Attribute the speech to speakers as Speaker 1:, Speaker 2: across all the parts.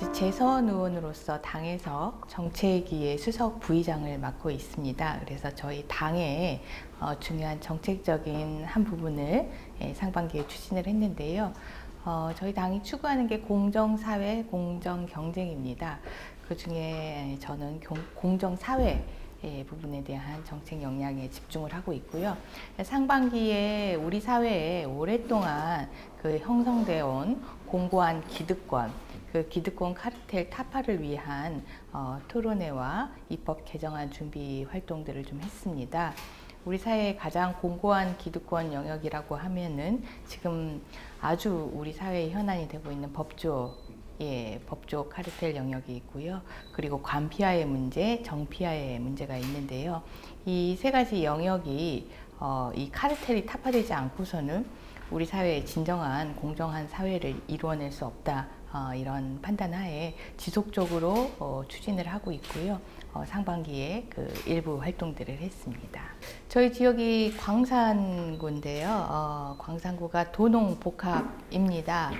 Speaker 1: 재선 의원으로서 당에서 정책위의 수석 부의장을 맡고 있습니다. 그래서 저희 당의 중요한 정책적인 한 부분을 상반기에 추진을 했는데요. 저희 당이 추구하는 게 공정사회, 공정경쟁입니다. 그 중에 저는 공정사회 부분에 대한 정책 역량에 집중을 하고 있고요. 상반기에 우리 사회에 오랫동안 형성되어 온 공고한 기득권, 그 기득권 카르텔 타파를 위한 토론회와 입법 개정안 준비 활동들을 좀 했습니다. 우리 사회의 가장 공고한 기득권 영역이라고 하면은 지금 아주 우리 사회의 현안이 되고 있는 법조 카르텔 영역이 있고요. 그리고 관피아의 문제, 정피아의 문제가 있는데요. 이 세 가지 영역이 이 카르텔이 타파되지 않고서는 우리 사회의 진정한 공정한 사회를 이루어낼 수 없다. 이런 판단 하에 지속적으로 추진을 하고 있고요. 상반기에 일부 활동들을 했습니다. 저희 지역이 광산구인데요. 광산구가 도농복합입니다.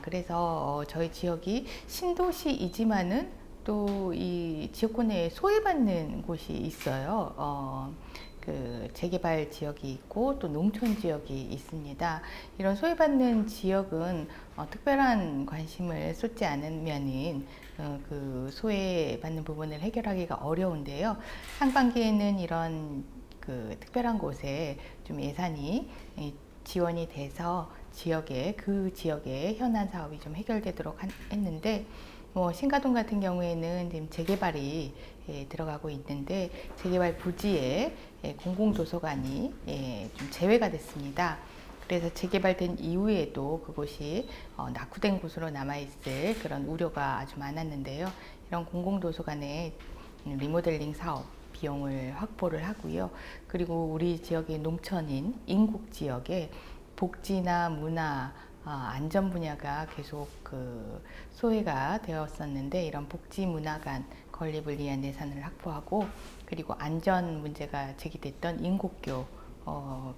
Speaker 1: 그래서 저희 지역이 신도시이지만은 또 이 지역구 내에 소외받는 곳이 있어요. 재개발 지역이 있고 또 농촌 지역이 있습니다. 이런 소외받는 지역은 특별한 관심을 쏟지 않으면은 소외받는 부분을 해결하기가 어려운데요. 상반기에는 이런 특별한 곳에 좀 예산이 지원이 돼서 그 지역의 현안 사업이 좀 해결되도록 했는데, 신가동 같은 경우에는 지금 재개발이 들어가고 있는데 재개발 부지에 공공도서관이 좀 제외가 됐습니다. 그래서 재개발된 이후에도 그곳이 낙후된 곳으로 남아있을 그런 우려가 아주 많았는데요. 이런 공공도서관의 리모델링 사업 비용을 확보를 하고요. 그리고 우리 지역의 농촌인 인국지역에 복지나 문화, 안전 분야가 계속 소외가 되었었는데, 이런 복지 문화 간 건립을 위한 예산을 확보하고, 그리고 안전 문제가 제기됐던 인국교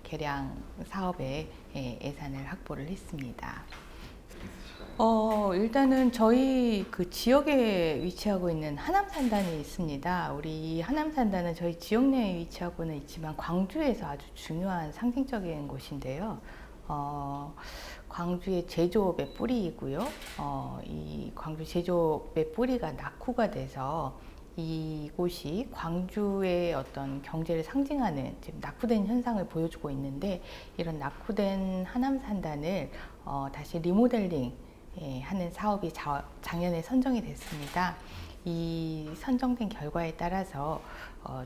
Speaker 1: 개량 사업에 예산을 확보를 했습니다. 일단은 저희 지역에 위치하고 있는 하남산단이 있습니다. 우리 하남산단은 저희 지역 내에 위치하고는 있지만 광주에서 아주 중요한 상징적인 곳인데요. 광주의 제조업의 뿌리이고요. 이 광주 제조업의 뿌리가 낙후가 돼서 이곳이 광주의 어떤 경제를 상징하는 지금 낙후된 현상을 보여주고 있는데, 이런 낙후된 하남산단을 다시 리모델링 하는 사업이 작년에 선정이 됐습니다. 이 선정된 결과에 따라서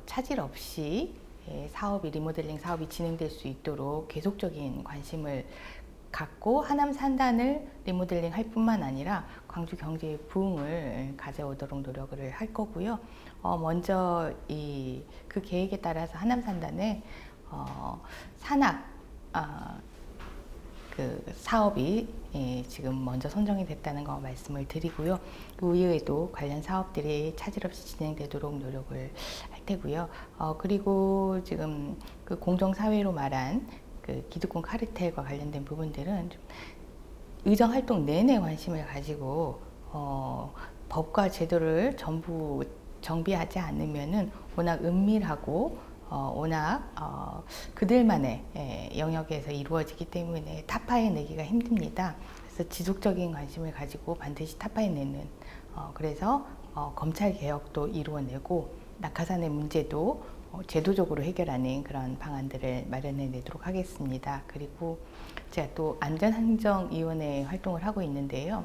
Speaker 1: 차질 없이 리모델링 사업이 진행될 수 있도록 계속적인 관심을 갖고 하남산단을 리모델링 할 뿐만 아니라 광주 경제의 부흥을 가져오도록 노력을 할 거고요. 먼저 그 계획에 따라서 하남산단에 산악 사업이 지금 먼저 선정이 됐다는 거 말씀을 드리고요. 그 이후에도 관련 사업들이 차질 없이 진행되도록 노력을 할 테고요. 그리고 지금 공정사회로 말한 기득권 카르텔과 관련된 부분들은 좀 의정 활동 내내 관심을 가지고 법과 제도를 전부 정비하지 않으면은 워낙 은밀하고 워낙 그들만의 영역에서 이루어지기 때문에 타파해내기가 힘듭니다. 그래서 지속적인 관심을 가지고 반드시 타파해내는, 그래서 검찰 개혁도 이루어내고 낙하산의 문제도 제도적으로 해결하는 그런 방안들을 마련해내도록 하겠습니다. 그리고 제가 또 안전행정위원회 활동을 하고 있는데요.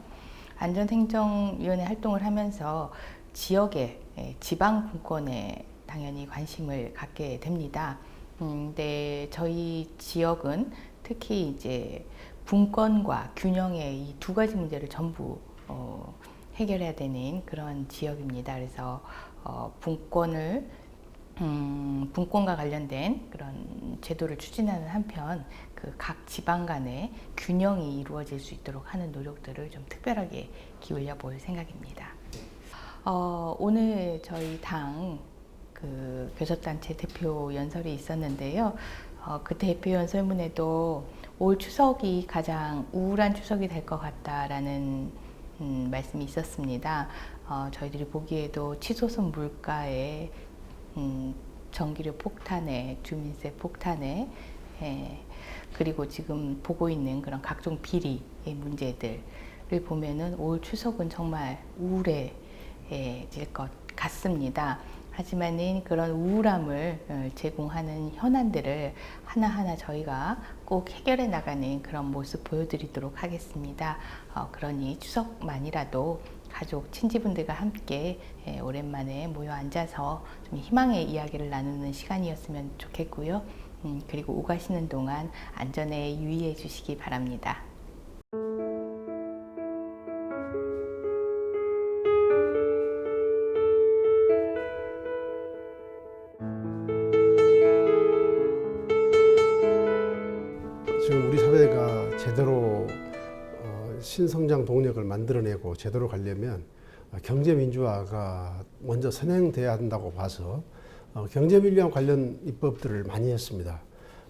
Speaker 1: 안전행정위원회 활동을 하면서 지역의 지방 분권에 당연히 관심을 갖게 됩니다. 근데 저희 지역은 특히 이제 분권과 균형의 이 두 가지 문제를 전부 해결해야 되는 그런 지역입니다. 그래서 분권과 관련된 그런 제도를 추진하는 한편 각 지방 간의 균형이 이루어질 수 있도록 하는 노력들을 좀 특별하게 기울여 볼 생각입니다. 오늘 저희 당 교섭단체 대표 연설이 있었는데요. 그 대표 연설문에도 올 추석이 가장 우울한 추석이 될 것 같다라는 말씀이 있었습니다. 저희들이 보기에도 치솟은 물가에 전기료 폭탄에 주민세 폭탄에 그리고 지금 보고 있는 그런 각종 비리의 문제들을 보면은 올 추석은 정말 우울해질 것 같습니다. 하지만은 그런 우울함을 제공하는 현안들을 하나하나 저희가 꼭 해결해 나가는 그런 모습 보여드리도록 하겠습니다. 그러니 추석만이라도 가족, 친지분들과 함께 오랜만에 모여 앉아서 좀 희망의 이야기를 나누는 시간이었으면 좋겠고요. 그리고 오가시는 동안 안전에 유의해 주시기 바랍니다.
Speaker 2: 지금 우리 사회가 제대로 신성장 동력을 만들어내고 제대로 가려면 경제민주화가 먼저 선행돼야 한다고 봐서 경제민주화 관련 입법들을 많이 했습니다.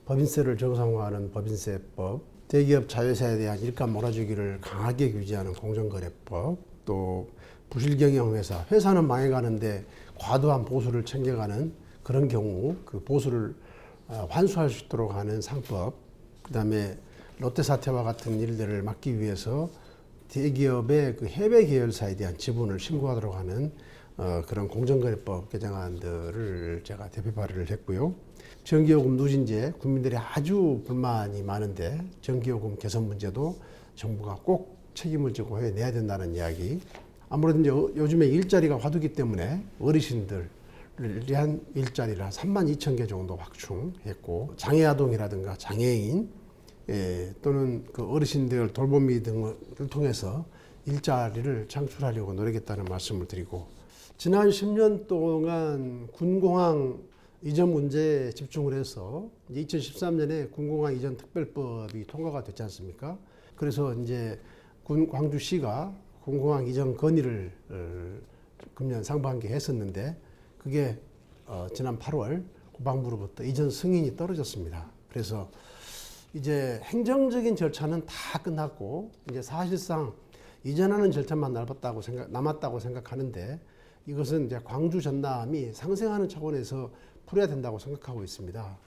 Speaker 2: 법인세를 정상화하는 법인세법, 대기업 자회사에 대한 일감 몰아주기를 강하게 규제하는 공정거래법, 또 부실경영회사, 회사는 망해가는데 과도한 보수를 챙겨가는 그런 경우 그 보수를 환수할 수 있도록 하는 상법, 그 다음에 롯데 사태와 같은 일들을 막기 위해서 대기업의 그 해외 계열사에 대한 지분을 신고하도록 하는 그런 공정거래법 개정안들을 제가 대표 발의를 했고요. 전기요금 누진제, 국민들이 아주 불만이 많은데 전기요금 개선 문제도 정부가 꼭 책임을 지고 해내야 된다는 이야기. 아무래도 이제 요즘에 일자리가 화두기 때문에 어르신들 위한 일자리를 한 32,000개 정도 확충했고, 장애아동이라든가 장애인 또는 그 어르신들 돌보미 등을 통해서 일자리를 창출하려고 노력했다는 말씀을 드리고, 지난 10년 동안 군공항 이전 문제에 집중을 해서 2013년에 군공항 이전 특별법이 통과가 됐지 않습니까? 그래서 이제 광주시가 군공항 이전 건의를 금년 상반기에 했었는데 그게 지난 8월 국방부로부터 이전 승인이 떨어졌습니다. 그래서 이제 행정적인 절차는 다 끝났고 이제 사실상 이전하는 절차만 남았다고 생각하는데, 이것은 이제 광주 전남이 상생하는 차원에서 풀어야 된다고 생각하고 있습니다.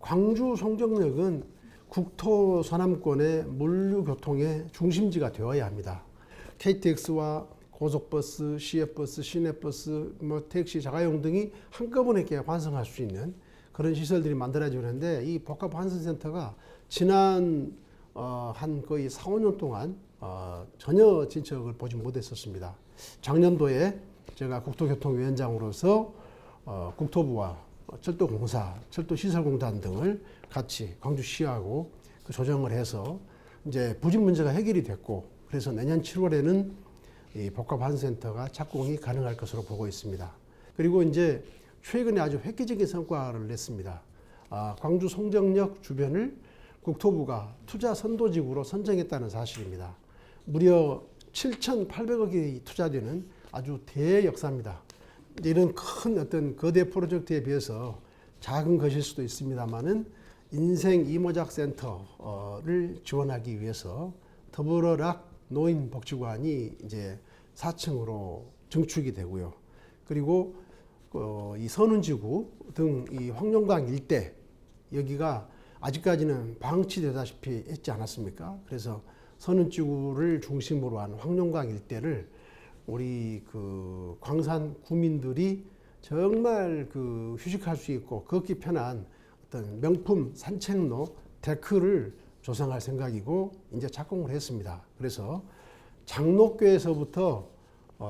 Speaker 2: 광주 송정역은 국토 서남권의 물류교통의 중심지가 되어야 합니다. KTX와 고속버스, 시외버스, 시내버스, 택시, 자가용 등이 한꺼번에 이렇게 환승할 수 있는 그런 시설들이 만들어져야 하는데, 이 복합환승센터가 지난 한 거의 4, 5년 동안 전혀 진척을 보지 못했었습니다. 작년도에 제가 국토교통위원장으로서 국토부와 철도공사, 철도시설공단 등을 같이 광주시하고 조정을 해서 이제 부진 문제가 해결이 됐고, 그래서 내년 7월에는 이 복합환승센터가 착공이 가능할 것으로 보고 있습니다. 그리고 이제 최근에 아주 획기적인 성과를 냈습니다. 광주 송정역 주변을 국토부가 투자 선도지구로 선정했다는 사실입니다. 무려 7,800억이 투자되는 아주 대역사입니다. 이런 큰 어떤 거대 프로젝트에 비해서 작은 것일 수도 있습니다만은 인생 이모작 센터를 지원하기 위해서 더불어락 노인복지관이 이제 4층으로 증축이 되고요. 그리고 이 선운지구 등 이 황룡강 일대, 여기가 아직까지는 방치되다시피 했지 않았습니까? 그래서 선운지구를 중심으로 한 황룡강 일대를 우리 그 광산 구민들이 정말 그 휴식할 수 있고 걷기 편한 어떤 명품 산책로 데크를 조성할 생각이고 이제 착공을 했습니다. 그래서 장로교에서부터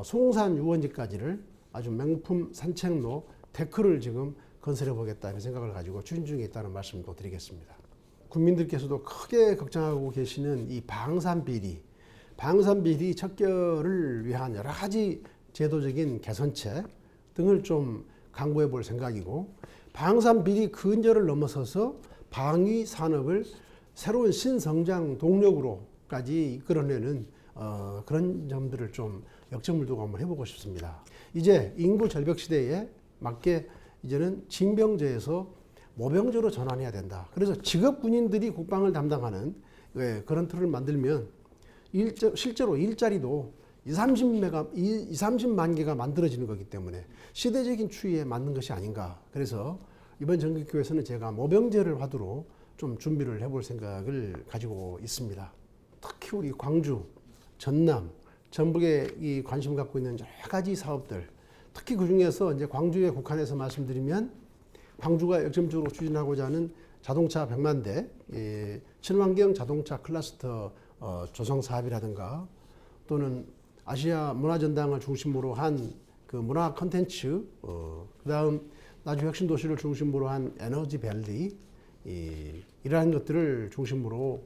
Speaker 2: 송산 유원지까지를 아주 명품 산책로 데크를 지금 건설해 보겠다는 생각을 가지고 추진 중에 있다는 말씀도 드리겠습니다. 국민들께서도 크게 걱정하고 계시는 이 방산비리 척결을 위한 여러 가지 제도적인 개선책 등을 좀 강구해 볼 생각이고, 방산비리 근절을 넘어서서 방위 산업을 새로운 신성장 동력으로까지 이끌어내는 그런 점들을 좀 역점을 두고 한번 해보고 싶습니다. 이제 인구 절벽 시대에 맞게 이제는 징병제에서 모병제로 전환해야 된다. 그래서 직업 군인들이 국방을 담당하는 그런 틀을 만들면 실제로 일자리도 30만 개가 만들어지는 거기 때문에 시대적인 추이에 맞는 것이 아닌가. 그래서 이번 전국교회에서는 제가 모병제를 화두로 좀 준비를 해볼 생각을 가지고 있습니다. 특히 우리 광주, 전남, 전북에 이 관심 갖고 있는 여러 가지 사업들, 특히 그 중에서 이제 광주에 국한해서 말씀드리면 광주가 역점적으로 추진하고자 하는 자동차 100만 대, 친환경 자동차 클러스터 조성 사업이라든가 또는 아시아 문화전당을 중심으로 한 그 문화 컨텐츠, 그다음 나주 혁신 도시를 중심으로 한 에너지 밸리, 이러한 것들을 중심으로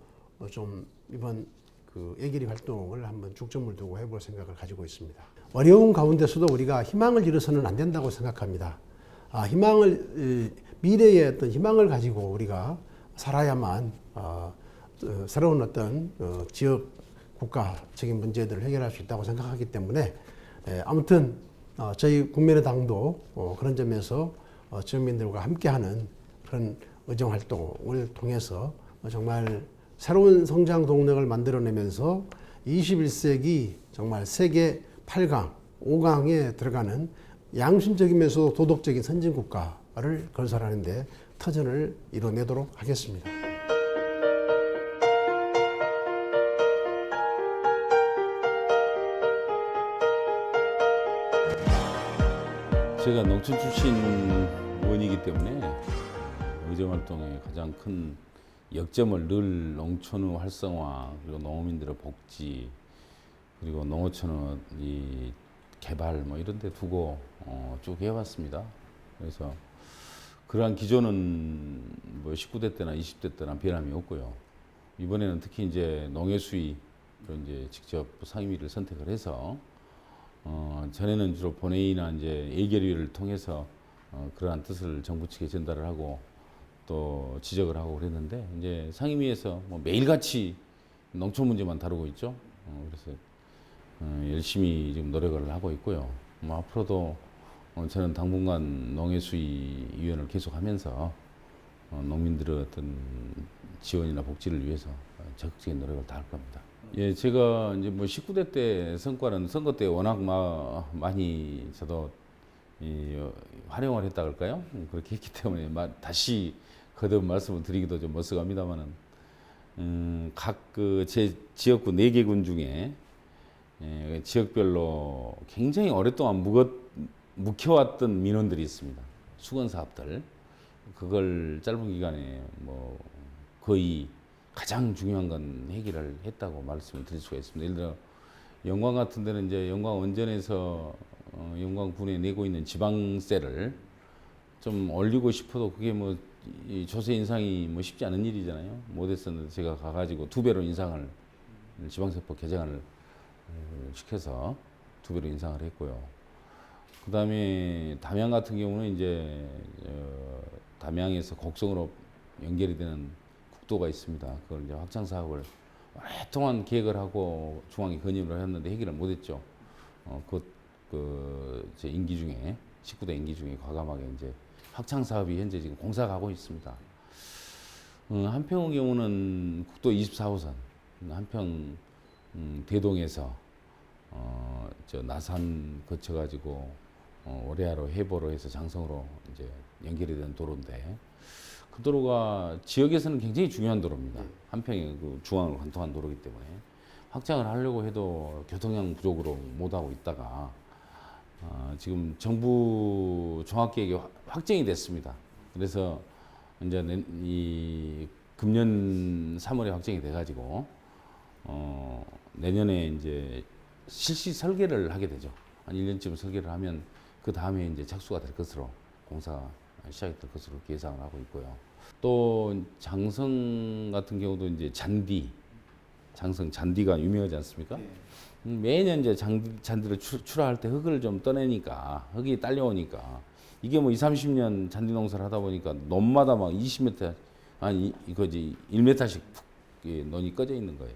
Speaker 2: 좀 이번 그 예결위 활동을 한번 중점을 두고 해볼 생각을 가지고 있습니다. 어려운 가운데서도 우리가 희망을 잃어서는 안 된다고 생각합니다. 미래의 어떤 희망을 가지고 우리가 살아야만 새로운 어떤 지역 국가적인 문제들을 해결할 수 있다고 생각하기 때문에 아무튼 저희 국민의당도 그런 점에서 지역민들과 함께하는 그런 의정 활동을 통해서 정말 새로운 성장 동력을 만들어내면서 21세기 정말 세계 8강, 5강에 들어가는 양심적이면서 도덕적인 선진국가를 건설하는 데 터전을 이뤄내도록 하겠습니다.
Speaker 3: 제가 농촌 출신 의원이기 때문에 의정활동의 가장 큰 역점을 늘 농촌의 활성화, 그리고 농민들의 복지, 그리고 농어촌의 이 개발 뭐 이런 데 두고 쭉 해왔습니다. 그래서 그러한 기조는 뭐 19대 때나 20대 때나 변함이 없고요. 이번에는 특히 이제 농해 수위로 이제 직접 상임위를 선택을 해서 전에는 주로 본회의나 이제 예결위를 통해서 그러한 뜻을 정부 측에 전달을 하고 또 지적을 하고 그랬는데 이제 상임위에서 뭐 매일같이 농촌 문제만 다루고 있죠. 그래서 열심히 지금 노력을 하고 있고요. 뭐 앞으로도 저는 당분간 농해수위위원을 계속하면서 농민들의 어떤 지원이나 복지를 위해서 적극적인 노력을 다할 겁니다. 예, 제가 이제 뭐 19대 때 성과는 선거 때 워낙 많이 저도 활용을 했다 그럴까요? 그렇게 했기 때문에 다시 거듭 말씀을 드리기도 좀 멋스갑니다만은 각 그 제 지역구 4개 군 중에 지역별로 굉장히 오랫동안 묵혀왔던 민원들이 있습니다. 수건 사업들. 그걸 짧은 기간에 뭐 거의 가장 중요한 건 해결을 했다고 말씀을 드릴 수가 있습니다. 예를 들어 영광 같은 데는 이제 영광 원전에서 영광군에 내고 있는 지방세를 좀 올리고 싶어도 그게 뭐 이 조세 인상이 뭐 쉽지 않은 일이잖아요. 못했었는데 제가 가가지고 2배로 인상을 지방세법 개정을 시켜서 2배로 인상을 했고요. 그 다음에 담양 같은 경우는 이제 담양에서 곡성으로 연결이 되는 국도가 있습니다. 그걸 이제 확장 사업을 오랫동안 계획을 하고 중앙에 건의를 했는데 해결을 못했죠. 제 임기 중에 19대 임기 중에 과감하게 이제 확장 사업이 현재 지금 공사가 하고 있습니다. 한평의 경우는 국도 24호선 한평 대동에서 저 나산 거쳐가지고 오레아로 해보로 해서 장성으로 이제 연결이 된 도로인데 그 도로가 지역에서는 굉장히 중요한 도로입니다. 한평의 그 중앙을 관통한 도로이기 때문에 확장을 하려고 해도 교통량 부족으로 못하고 있다가 지금 정부 종합계획이 확정이 됐습니다. 그래서 이제 이 금년 3월에 확정이 돼가지고 내년에 이제 실시 설계를 하게 되죠. 한 1년쯤 설계를 하면 그 다음에 이제 착수가 될 것으로 공사가 시작이 될 것으로 예상을 하고 있고요. 또 장성 같은 경우도 이제 장성 잔디가 유명하지 않습니까? 매년 이제 잔디를 출하할 때 흙을 좀 떠내니까 흙이 딸려오니까 이게 뭐 20-30년 잔디 농사를 하다 보니까 논마다 막 20m 아니 이거지 1m씩 논이 꺼져 있는 거예요.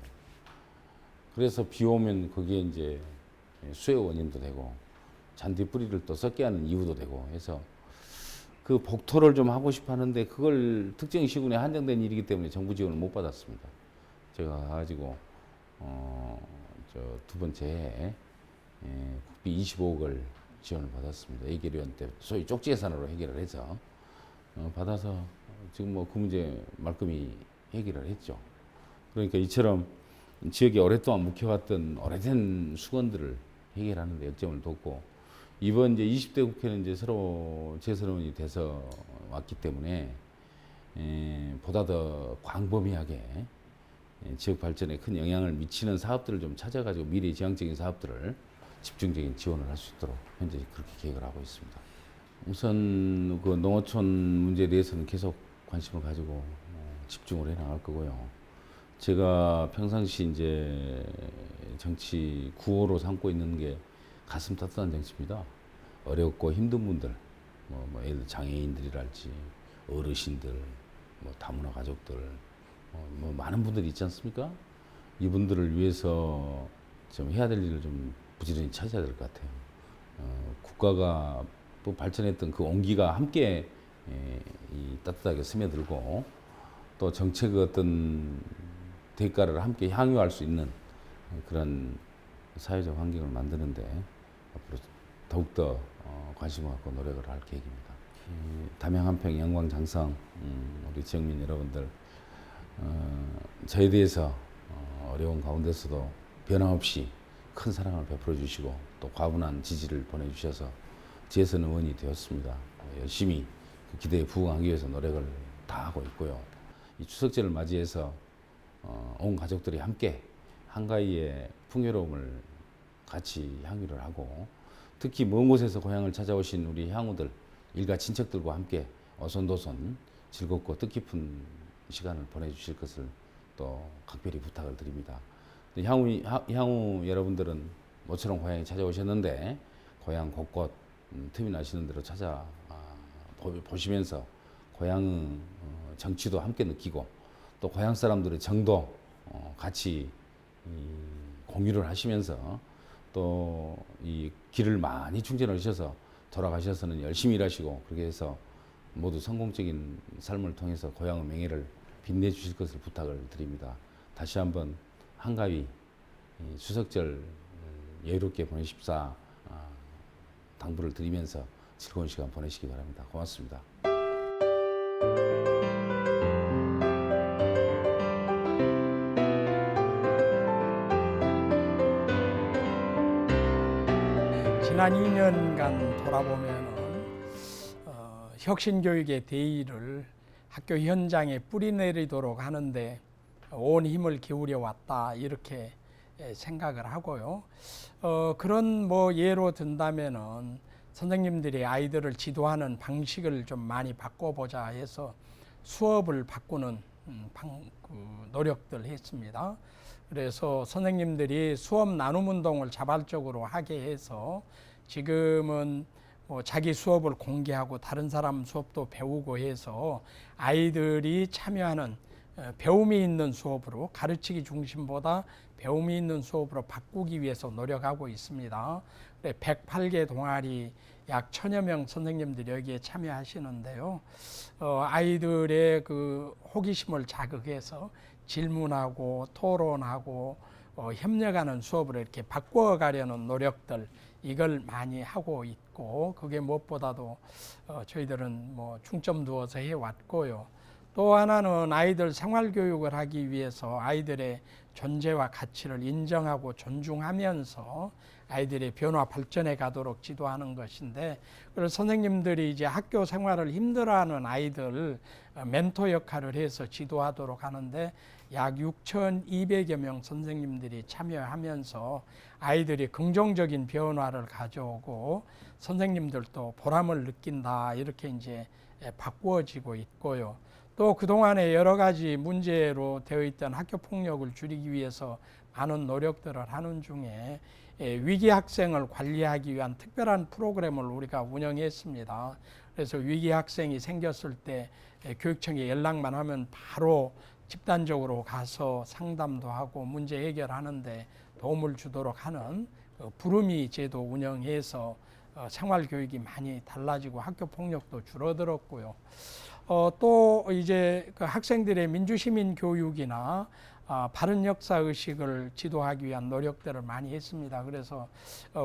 Speaker 3: 그래서 비 오면 그게 이제 수해 원인도 되고 잔디 뿌리를 또 썩게 하는 이유도 되고 해서 그 복토를 좀 하고 싶어 하는데 그걸 특정 시군에 한정된 일이기 때문에 정부 지원을 못 받았습니다. 제가 가지고 두 번째 해에 국비 25억을 지원을 받았습니다. A계류원 때 소위 쪽지 예산으로 해결을 해서 받아서 지금 뭐 그 문제 말끔히 해결을 했죠. 그러니까 이처럼 지역에 오랫동안 묵혀왔던 오래된 수건들을 해결하는 데 역점을 뒀고, 이번 이제 20대 국회는 이제 서로 재선언이 돼서 왔기 때문에 보다 더 광범위하게 지역 발전에 큰 영향을 미치는 사업들을 좀 찾아가지고 미래 지향적인 사업들을 집중적인 지원을 할 수 있도록 현재 그렇게 계획을 하고 있습니다. 우선 그 농어촌 문제에 대해서는 계속 관심을 가지고 집중을 해 나갈 거고요. 제가 평상시 이제 정치 구호로 삼고 있는 게 가슴 따뜻한 정치입니다. 어렵고 힘든 분들, 예를 들어 장애인들이랄지 어르신들, 다문화 가족들, 많은 분들이 있지 않습니까? 이분들을 위해서 좀 해야 될 일을 좀 부지런히 찾아야 될 것 같아요. 국가가 또 발전했던 그 온기가 함께 따뜻하게 스며들고, 또 정책의 어떤 대가를 함께 향유할 수 있는 그런 사회적 환경을 만드는데 앞으로 더욱더 관심을 갖고 노력을 할 계획입니다. 담양 한평 영광장성 우리 지역민 여러분들, 저에 대해서 어려운 가운데서도 변함없이 큰 사랑을 베풀어 주시고 또 과분한 지지를 보내주셔서 재선 의원이 되었습니다. 열심히 그 기대에 부응하기 위해서 노력을 다하고 있고요. 이 추석절을 맞이해서 온 가족들이 함께 한가위의 풍요로움을 같이 향유를 하고, 특히 먼 곳에서 고향을 찾아오신 우리 향우들, 일가 친척들과 함께 오손도손 즐겁고 뜻깊은 시간을 보내주실 것을 또 각별히 부탁을 드립니다. 향후 여러분들은 모처럼 고향에 찾아오셨는데 고향 곳곳 틈이 나시는 대로 찾아 보시면서 고향의 정취도 함께 느끼고 또 고향 사람들의 정도 같이 공유를 하시면서 또 이 길을 많이 충전하셔서 돌아가셔서는 열심히 일하시고, 그렇게 해서 모두 성공적인 삶을 통해서 고향의 명예를 빛내주실 것을 부탁을 드립니다. 다시 한번 한가위 추석절 여유롭게 보내십사 당부를 드리면서 즐거운 시간 보내시기 바랍니다. 고맙습니다.
Speaker 4: 지난 2년간 돌아보면은 혁신교육의 대의를 학교 현장에 뿌리내리도록 하는데 온 힘을 기울여 왔다, 이렇게 생각을 하고요. 그런 예로 든다면은 선생님들이 아이들을 지도하는 방식을 좀 많이 바꿔보자 해서 수업을 바꾸는 노력들 했습니다. 그래서 선생님들이 수업 나눔 운동을 자발적으로 하게 해서 지금은 자기 수업을 공개하고 다른 사람 수업도 배우고 해서 아이들이 참여하는 배움이 있는 수업으로, 가르치기 중심보다 배움이 있는 수업으로 바꾸기 위해서 노력하고 있습니다. 108개 동아리 약 1000여 명 선생님들이 여기에 참여하시는데요. 아이들의 그 호기심을 자극해서 질문하고 토론하고 협력하는 수업으로 이렇게 바꿔가려는 노력들, 이걸 많이 하고 있고, 그게 무엇보다도 저희들은 중점 두어서 해왔고요. 또 하나는 아이들 생활교육을 하기 위해서 아이들의 존재와 가치를 인정하고 존중하면서 아이들의 변화 발전해 가도록 지도하는 것인데, 그래서 선생님들이 이제 학교 생활을 힘들어하는 아이들 멘토 역할을 해서 지도하도록 하는데 약 6,200여 명 선생님들이 참여하면서 아이들이 긍정적인 변화를 가져오고 선생님들도 보람을 느낀다, 이렇게 이제 바꾸어지고 있고요. 또 그동안에 여러 가지 문제로 되어 있던 학교 폭력을 줄이기 위해서 많은 노력들을 하는 중에 위기 학생을 관리하기 위한 특별한 프로그램을 우리가 운영했습니다. 그래서 위기 학생이 생겼을 때 교육청에 연락만 하면 바로 집단적으로 가서 상담도 하고 문제 해결하는데 도움을 주도록 하는 부르미 제도 운영해서 생활교육이 많이 달라지고 학교 폭력도 줄어들었고요. 또 이제 그 학생들의 민주시민 교육이나 바른 역사 의식을 지도하기 위한 노력들을 많이 했습니다. 그래서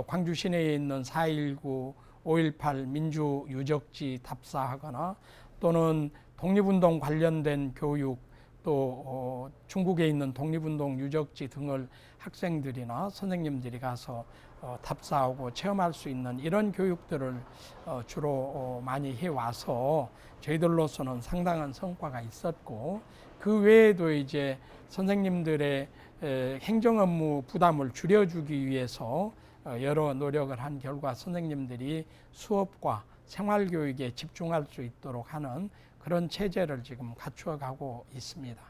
Speaker 4: 광주 시내에 있는 4.19, 5.18 민주 유적지 답사하거나 또는 독립운동 관련된 교육, 또 중국에 있는 독립운동 유적지 등을 학생들이나 선생님들이 가서 답사하고 체험할 수 있는 이런 교육들을 주로 많이 해와서 저희들로서는 상당한 성과가 있었고, 그 외에도 이제 선생님들의 행정 업무 부담을 줄여주기 위해서 여러 노력을 한 결과 선생님들이 수업과 생활교육에 집중할 수 있도록 하는 그런 체제를 지금 갖추어가고 있습니다.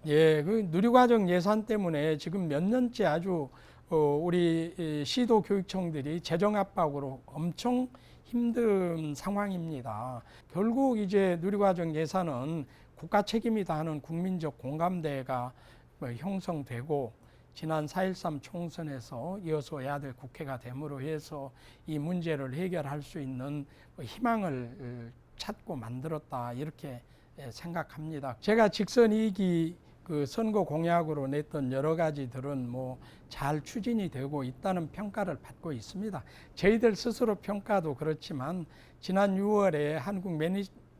Speaker 4: 예, 그 누리과정 예산 때문에 지금 몇 년째 아주 우리 시도 교육청들이 재정 압박으로 엄청 힘든 상황입니다. 결국 이제 누리과정 예산은 국가 책임이다 하는 국민적 공감대가 형성되고, 지난 4.13 총선에서 이어서야 될 국회가 됨으로 해서 이 문제를 해결할 수 있는 희망을 찾고 만들었다, 이렇게 생각합니다. 제가 직선 2기 그 선거 공약으로 냈던 여러 가지들은 뭐 잘 추진이 되고 있다는 평가를 받고 있습니다. 저희들 스스로 평가도 그렇지만 지난 6월에 한국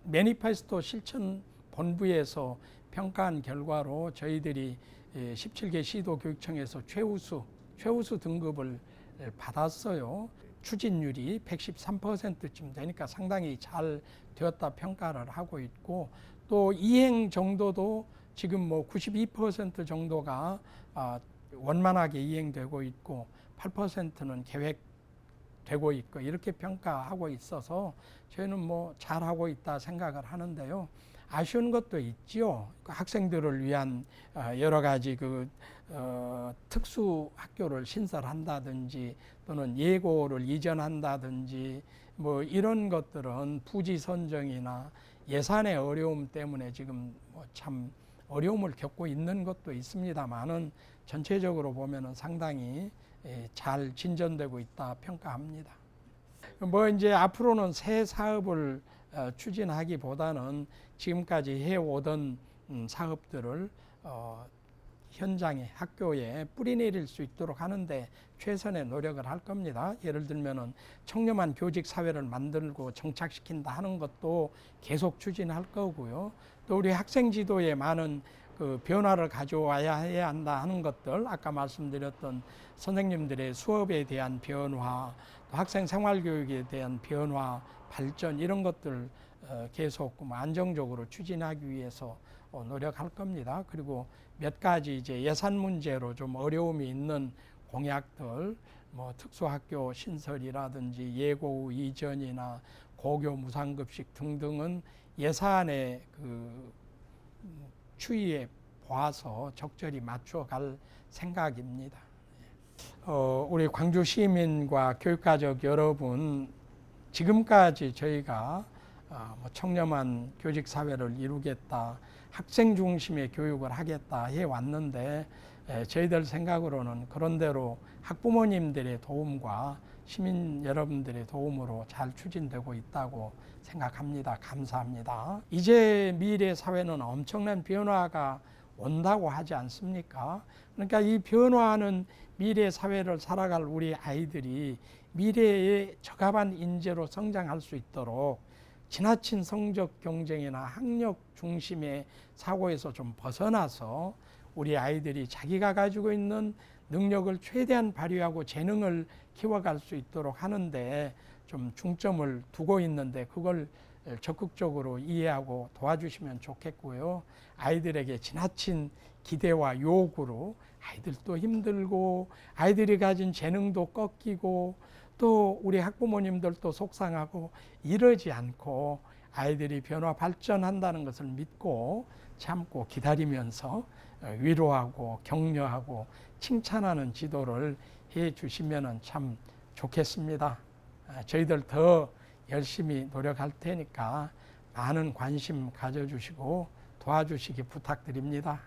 Speaker 4: 매니페스토 실천 본부에서 평가한 결과로 저희들이 17개 시도 교육청에서 최우수 등급을 받았어요. 추진율이 113%쯤 되니까 상당히 잘 되었다 평가를 하고 있고, 또 이행 정도도 지금 뭐 92% 정도가 원만하게 이행되고 있고 8%는 계획되고 있고, 이렇게 평가하고 있어서 저희는 뭐 잘하고 있다 생각을 하는데요. 아쉬운 것도 있지요. 학생들을 위한 여러 가지 특수 학교를 신설한다든지 또는 예고를 이전한다든지 뭐 이런 것들은 부지 선정이나 예산의 어려움 때문에 지금 뭐 참 어려움을 겪고 있는 것도 있습니다만은 전체적으로 보면은 상당히 잘 진전되고 있다 평가합니다. 뭐 이제 앞으로는 새 사업을 추진하기보다는 지금까지 해오던 사업들을 현장에, 학교에 뿌리내릴 수 있도록 하는데 최선의 노력을 할 겁니다. 예를 들면은 청렴한 교직 사회를 만들고 정착시킨다 하는 것도 계속 추진할 거고요. 또 우리 학생 지도에 많은 그 변화를 가져와야 해야 한다 하는 것들, 아까 말씀드렸던 선생님들의 수업에 대한 변화, 또 학생 생활교육에 대한 변화, 발전, 이런 것들 계속 안정적으로 추진하기 위해서 노력할 겁니다. 그리고 몇 가지 이제 예산 문제로 좀 어려움이 있는 공약들, 뭐 특수학교 신설이라든지 예고 이전이나 고교 무상급식 등등은 예산의 그 추이에 보아서 적절히 맞춰갈 생각입니다. 우리 광주 시민과 교육가족 여러분, 지금까지 저희가 뭐 청렴한 교직 사회를 이루겠다, 학생 중심의 교육을 하겠다 해왔는데, 저희들 생각으로는 그런대로 학부모님들의 도움과 시민 여러분들의 도움으로 잘 추진되고 있다고 생각합니다. 감사합니다. 이제 미래 사회는 엄청난 변화가 온다고 하지 않습니까? 그러니까 이 변화하는 미래 사회를 살아갈 우리 아이들이 미래의 적합한 인재로 성장할 수 있도록 지나친 성적 경쟁이나 학력 중심의 사고에서 좀 벗어나서 우리 아이들이 자기가 가지고 있는 능력을 최대한 발휘하고 재능을 키워갈 수 있도록 하는데 좀 중점을 두고 있는데, 그걸 적극적으로 이해하고 도와주시면 좋겠고요. 아이들에게 지나친 기대와 요구로 아이들도 힘들고 아이들이 가진 재능도 꺾이고 또 우리 학부모님들도 속상하고 이러지 않고 아이들이 변화 발전한다는 것을 믿고 참고 기다리면서 위로하고 격려하고 칭찬하는 지도를 해 주시면 참 좋겠습니다. 저희들 더 열심히 노력할 테니까 많은 관심 가져주시고 도와주시기 부탁드립니다.